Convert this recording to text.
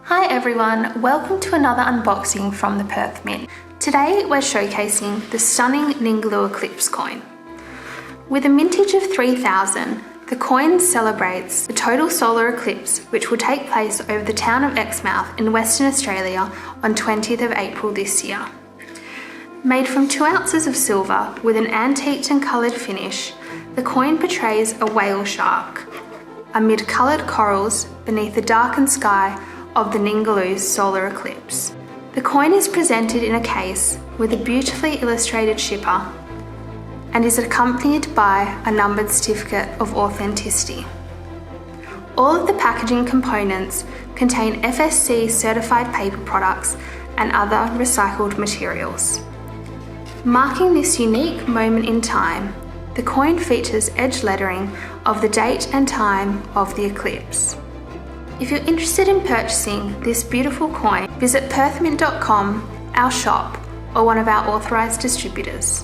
Hi everyone, welcome to another unboxing from the Perth Mint. Today we're showcasing the stunning Ningaloo Eclipse coin. With a mintage of 3000, the coin celebrates the Total Solar Eclipse, which will take place over the town of Exmouth in Western Australia on 20th of April this year. Made from 2 ounces of silver with an antiqued and coloured finish, the coin portrays a whale shark amid coloured corals beneath the darkened sky of the Ningaloo Solar Eclipse. The coin is presented in a case with a beautifully illustrated shipper and is accompanied by a numbered certificate of authenticity. All of the packaging components contain FSC certified paper products and other recycled materials. Marking this unique moment in time, the coin features edge lettering of the date and time of the eclipse. If you're interested in purchasing this beautiful coin, visit perthmint.com, our shop, or one of our authorised distributors.